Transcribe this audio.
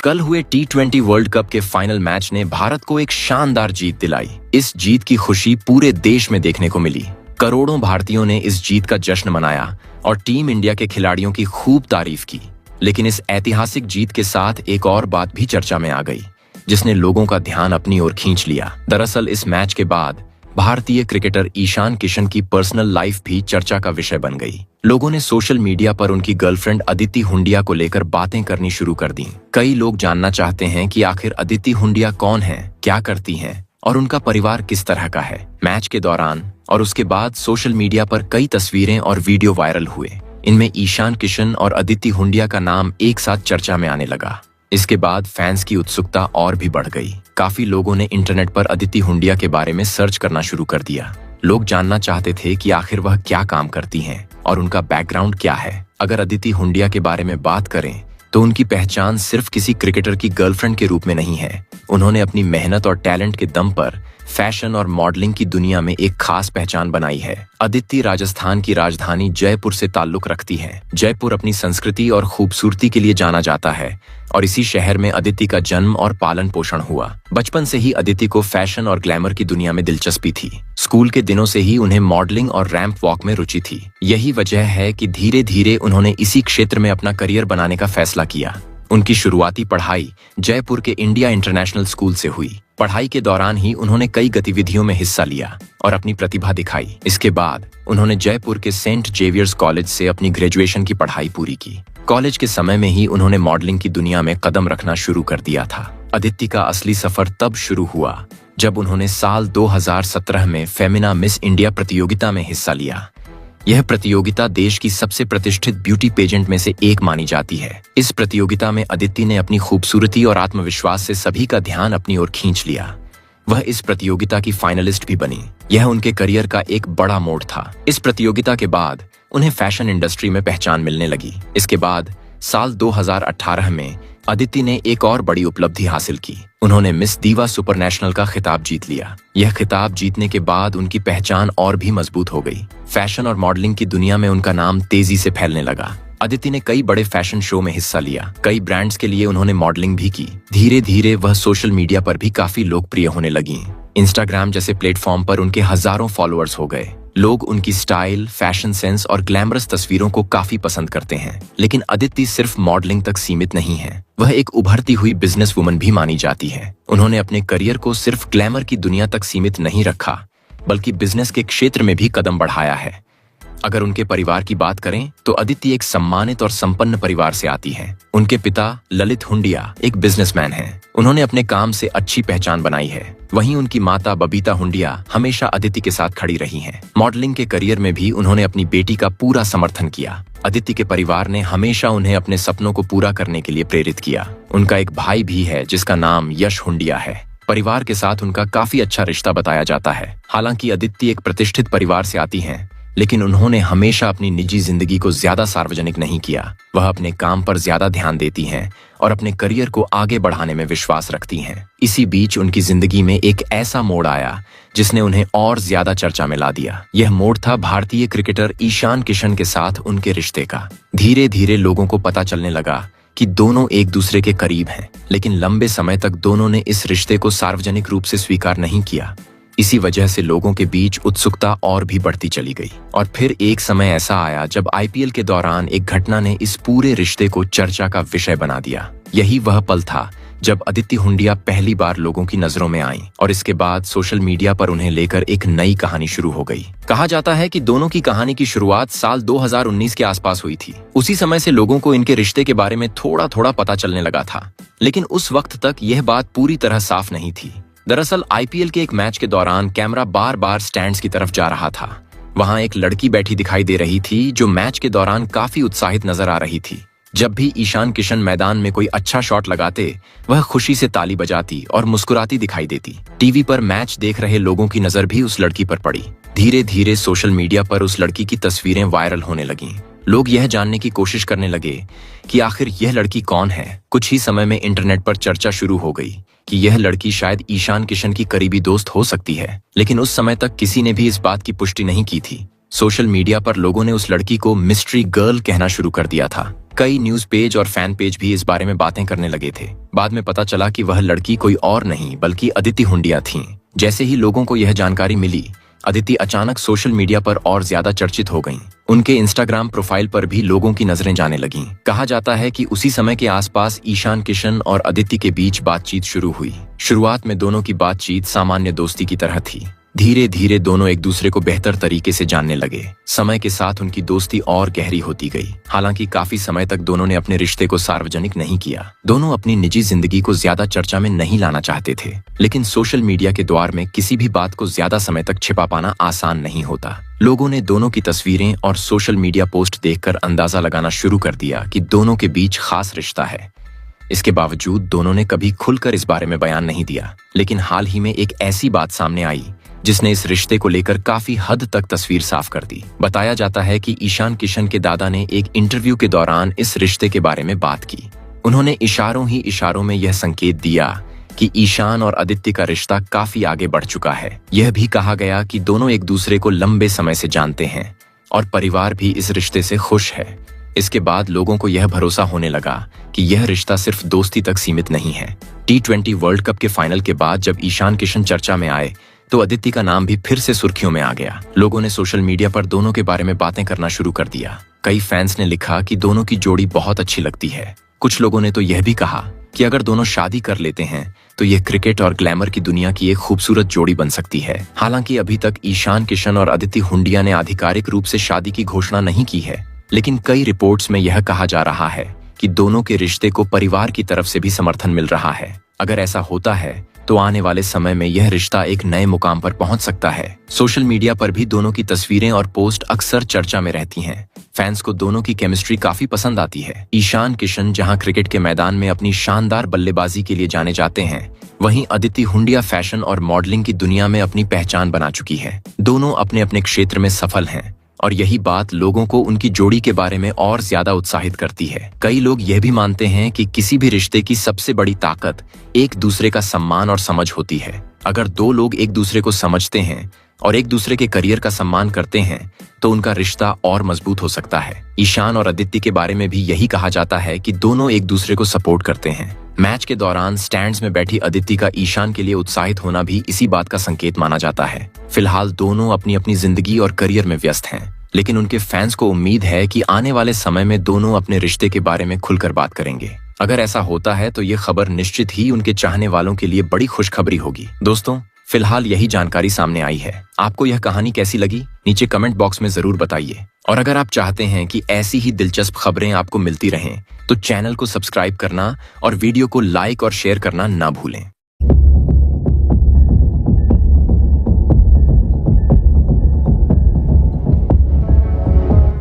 कल हुए T20 world cup के फाइनल मैच ने भारत को एक शानदार जीत दिलाई। इस जीत की खुशी पूरे देश में देखने को मिली। करोड़ों भारतीयों ने इस जीत का जश्न मनाया और टीम इंडिया के खिलाड़ियों की खूब तारीफ की। लेकिन इस ऐतिहासिक जीत के साथ एक और बात भी चर्चा में आ गई, जिसने लोगों का ध्यान अपनी ओर खींच लिया। दरअसल इस मैच के बाद भारतीय क्रिकेटर ईशान किशन की पर्सनल लाइफ भी चर्चा का विषय बन गई। लोगों ने सोशल मीडिया पर उनकी गर्लफ्रेंड अदिति हुंडिया को लेकर बातें करनी शुरू कर दी। कई लोग जानना चाहते हैं कि आखिर अदिति हुंडिया कौन है, क्या करती हैं और उनका परिवार किस तरह का है। मैच के दौरान और उसके बाद सोशल मीडिया पर कई तस्वीरें और वीडियो वायरल हुए। इनमें ईशान किशन और अदिति हुंडिया का नाम एक साथ चर्चा में आने लगा। इसके बाद फैंस की उत्सुकता और भी बढ़ गई। काफी लोगों ने इंटरनेट पर अदिति हुंडिया के बारे में सर्च करना शुरू कर दिया। लोग जानना चाहते थे कि आखिर वह क्या काम करती हैं और उनका बैकग्राउंड क्या है। अगर अदिति हुंडिया के बारे में बात करें तो उनकी पहचान सिर्फ किसी क्रिकेटर की गर्लफ्रेंड के रूप में नहीं है। उन्होंने अपनी मेहनत और टैलेंट के दम पर फैशन और मॉडलिंग की दुनिया में एक खास पहचान बनाई है। अदिति राजस्थान की राजधानी जयपुर से ताल्लुक रखती है। जयपुर अपनी संस्कृति और खूबसूरती के लिए जाना जाता है और इसी शहर में अदिति का जन्म और पालन पोषण हुआ। बचपन से ही अदिति को फैशन और ग्लैमर की दुनिया में दिलचस्पी थी। स्कूल के दिनों से ही उन्हें मॉडलिंग और रैंप वॉक में रुचि थी। यही वजह है कि धीरे धीरे उन्होंने इसी क्षेत्र में अपना करियर बनाने का फैसला किया। उनकी शुरुआती पढ़ाई जयपुर के इंडिया इंटरनेशनल स्कूल से हुई। पढ़ाई के दौरान ही उन्होंने कई गतिविधियों में हिस्सा लिया और अपनी प्रतिभा दिखाई। इसके बाद उन्होंने जयपुर के सेंट जेवियर्स कॉलेज से अपनी ग्रेजुएशन की पढ़ाई पूरी की। कॉलेज के समय में ही उन्होंने मॉडलिंग की दुनिया में कदम रखना शुरू कर दिया था। अदिति का असली सफर तब शुरू हुआ जब उन्होंने साल 2017 में फेमिना मिस इंडिया प्रतियोगिता में हिस्सा लिया। यह प्रतियोगिता देश की सबसे प्रतिष्ठित ब्यूटी पेजेंट में से एक मानी जाती है। इस प्रतियोगिता में अदिति ने अपनी खूबसूरती और आत्मविश्वास से सभी का ध्यान अपनी ओर खींच लिया। वह इस प्रतियोगिता की फाइनलिस्ट भी बनी। यह उनके करियर का एक बड़ा मोड़ था। इस प्रतियोगिता के बाद उन्हें फैशन इंडस्ट्री में पहचान मिलने लगी। इसके बाद साल 2018 में अदिति ने एक और बड़ी उपलब्धि हासिल की। उन्होंने मिस दीवा सुपरनेशनल का खिताब जीत लिया। यह खिताब जीतने के बाद उनकी पहचान और भी मजबूत हो गई। फैशन और मॉडलिंग की दुनिया में उनका नाम तेजी से फैलने लगा। अदिति ने कई बड़े फैशन शो में हिस्सा लिया। कई ब्रांड्स के लिए उन्होंने मॉडलिंग भी की। धीरे धीरे वह सोशल मीडिया पर भी काफी लोकप्रिय होने लगी। इंस्टाग्राम जैसे प्लेटफॉर्म पर उनके हजारों फॉलोअर्स हो गए। लोग उनकी स्टाइल, फैशन सेंस और ग्लैमरस तस्वीरों को काफी पसंद करते हैं। लेकिन अदिति सिर्फ मॉडलिंग तक सीमित नहीं है। वह एक उभरती हुई बिजनेस वुमन भी मानी जाती है। उन्होंने अपने करियर को सिर्फ ग्लैमर की दुनिया तक सीमित नहीं रखा, बल्कि बिजनेस के क्षेत्र में भी कदम बढ़ाया है। अगर उनके परिवार की बात करें तो अदिति एक सम्मानित और संपन्न परिवार से आती हैं। उनके पिता ललित हुंडिया एक बिजनेसमैन हैं। उन्होंने अपने काम से अच्छी पहचान बनाई है। वहीं उनकी माता बबीता हुंडिया हमेशा अदिति के साथ खड़ी रही हैं। मॉडलिंग के करियर में भी उन्होंने अपनी बेटी का पूरा समर्थन किया। अदिति के परिवार ने हमेशा उन्हें अपने सपनों को पूरा करने के लिए प्रेरित किया। उनका एक भाई भी है जिसका नाम यश हुंडिया है। परिवार के साथ उनका काफी अच्छा रिश्ता बताया जाता है। हालांकि अदिति एक प्रतिष्ठित परिवार से आती हैं, लेकिन उन्होंने हमेशा अपनी निजी जिंदगी को ज्यादा सार्वजनिक नहीं किया। वह अपने काम पर ज्यादा ध्यान देती हैं और अपने करियर को आगे बढ़ाने में विश्वास रखती हैं। इसी बीच उनकी जिंदगी में एक ऐसा मोड़ आया जिसने उन्हें और ज्यादा चर्चा में ला दिया। यह मोड़ था भारतीय क्रिकेटर ईशान किशन के साथ उनके रिश्ते का। धीरे धीरे लोगों को पता चलने लगा कि दोनों एक दूसरे के करीब हैं, लेकिन लंबे समय तक दोनों ने इस रिश्ते को सार्वजनिक रूप से स्वीकार नहीं किया। इसी वजह से लोगों के बीच उत्सुकता और भी बढ़ती चली गई। और फिर एक समय ऐसा आया जब आईपीएल के दौरान एक घटना ने इस पूरे रिश्ते को चर्चा का विषय बना दिया। यही वह पल था जब अदिति हुंडिया पहली बार लोगों की नजरों में आई और इसके बाद सोशल मीडिया पर उन्हें लेकर एक नई कहानी शुरू हो गई। कहा जाता है कि दोनों की कहानी की शुरुआत साल 2019 के आसपास हुई थी। उसी समय से लोगों को इनके रिश्ते के बारे में थोड़ा थोड़ा पता चलने लगा था, लेकिन उस वक्त तक यह बात पूरी तरह साफ नहीं थी। दरअसल आईपीएल के एक मैच के दौरान कैमरा बार बार स्टैंड्स की तरफ जा रहा था। वहां एक लड़की बैठी दिखाई दे रही थी जो मैच के दौरान काफी उत्साहित नजर आ रही थी। जब भी ईशान किशन मैदान में कोई अच्छा शॉट लगाते, वह खुशी से ताली बजाती और मुस्कुराती दिखाई देती। टीवी पर मैच देख रहे लोगों की नजर भी उस लड़की पर पड़ी। धीरे धीरे सोशल मीडिया पर उस लड़की की तस्वीरें वायरल होने लगीं। लोग यह जानने की कोशिश करने लगे कि आखिर यह लड़की कौन है। कुछ ही समय में इंटरनेट पर चर्चा शुरू हो गई कि यह लड़की शायद ईशान किशन की करीबी दोस्त हो सकती है, लेकिन उस समय तक किसी ने भी इस बात की पुष्टि नहीं की थी। सोशल मीडिया पर लोगों ने उस लड़की को मिस्ट्री गर्ल कहना शुरू कर दिया था। कई न्यूज पेज और फैन पेज भी इस बारे में बातें करने लगे थे। बाद में पता चला कि वह लड़की कोई और नहीं बल्कि अदिति हुंडिया थीं। जैसे ही लोगों को यह जानकारी मिली, अदिति अचानक सोशल मीडिया पर और ज्यादा चर्चित हो गईं। उनके इंस्टाग्राम प्रोफाइल पर भी लोगों की नजरें जाने लगीं। कहा जाता है कि उसी समय के आसपास ईशान किशन और अदिति के बीच बातचीत शुरू हुई। शुरुआत में दोनों की बातचीत सामान्य दोस्ती की तरह थी। धीरे धीरे दोनों एक दूसरे को बेहतर तरीके से जानने लगे। समय के साथ उनकी दोस्ती और गहरी होती गई। हालांकि काफी समय तक दोनों ने अपने रिश्ते को सार्वजनिक नहीं किया। दोनों अपनी निजी जिंदगी को ज्यादा चर्चा में नहीं लाना चाहते थे, लेकिन सोशल मीडिया के द्वार में किसी भी बात को ज्यादा समय तक छिपा पाना आसान नहीं होता। लोगों ने दोनों की तस्वीरें और सोशल मीडिया पोस्ट देखकर अंदाजा लगाना शुरू कर दिया कि दोनों के बीच खास रिश्ता है। इसके बावजूद दोनों ने कभी खुलकर इस बारे में बयान नहीं दिया। लेकिन हाल ही में एक ऐसी बात सामने आई जिसने इस रिश्ते को लेकर काफी हद तक तस्वीर साफ कर दी। बताया जाता है कि ईशान किशन के दादा ने एक इंटरव्यू के दौरान इस रिश्ते के बारे में बात की। उन्होंने इशारों ही इशारों में यह संकेत दिया कि ईशान और अदिति का रिश्ता काफी आगे बढ़ चुका है। यह भी कहा गया कि दोनों एक दूसरे को लंबे समय से जानते हैं और परिवार भी इस रिश्ते से खुश है। इसके बाद लोगों को यह भरोसा होने लगा कि यह रिश्ता सिर्फ दोस्ती तक सीमित नहीं है। T20 वर्ल्ड कप के फाइनल के बाद जब ईशान किशन चर्चा में आए तो अदिति का नाम भी फिर से सुर्खियों में आ गया। लोगों ने सोशल मीडिया पर दोनों के बारे में बातें करना शुरू कर दिया। कई फैंस ने लिखा कि दोनों की जोड़ी बहुत अच्छी लगती है। कुछ लोगों ने तो यह भी कहा कि अगर दोनों शादी कर लेते हैं तो यह क्रिकेट और ग्लैमर की दुनिया की एक खूबसूरत जोड़ी बन सकती है। हालांकि अभी तक ईशान किशन और अदिति हुंडिया ने आधिकारिक रूप से शादी की घोषणा नहीं की है, लेकिन कई रिपोर्ट्स में यह कहा जा रहा है कि दोनों के रिश्ते को परिवार की तरफ से भी समर्थन मिल रहा है। अगर ऐसा होता है तो आने वाले समय में यह रिश्ता एक नए मुकाम पर पहुंच सकता है। सोशल मीडिया पर भी दोनों की तस्वीरें और पोस्ट अक्सर चर्चा में रहती हैं। फैंस को दोनों की केमिस्ट्री काफी पसंद आती है। ईशान किशन जहां क्रिकेट के मैदान में अपनी शानदार बल्लेबाजी के लिए जाने जाते हैं, वहीं अदिति हुंडिया फैशन और मॉडलिंग की दुनिया में अपनी पहचान बना चुकी है। दोनों अपने अपने क्षेत्र में सफल हैं और यही बात लोगों को उनकी जोड़ी के बारे में और ज्यादा उत्साहित करती है। कई लोग यह भी मानते हैं कि किसी भी रिश्ते की सबसे बड़ी ताकत एक दूसरे का सम्मान और समझ होती है। अगर दो लोग एक दूसरे को समझते हैं और एक दूसरे के करियर का सम्मान करते हैं तो उनका रिश्ता और मजबूत हो सकता है। ईशान और अदिति के बारे में भी यही कहा जाता है कि दोनों एक दूसरे को सपोर्ट करते हैं। मैच के दौरान स्टैंड्स में बैठी अदिति का ईशान के लिए उत्साहित होना भी इसी बात का संकेत माना जाता है। फिलहाल दोनों अपनी अपनी जिंदगी और करियर में व्यस्त हैं, लेकिन उनके फैंस को उम्मीद है कि आने वाले समय में दोनों अपने रिश्ते के बारे में खुलकर बात करेंगे। अगर ऐसा होता है तो ये खबर निश्चित ही उनके चाहने वालों के लिए बड़ी खुशखबरी होगी। दोस्तों, फिलहाल यही जानकारी सामने आई है। आपको यह कहानी कैसी लगी? नीचे कमेंट बॉक्स में जरूर बताइए। और अगर आप चाहते हैं कि ऐसी ही दिलचस्प खबरें आपको मिलती रहें तो चैनल को सब्सक्राइब करना और वीडियो को लाइक और शेयर करना ना भूलें।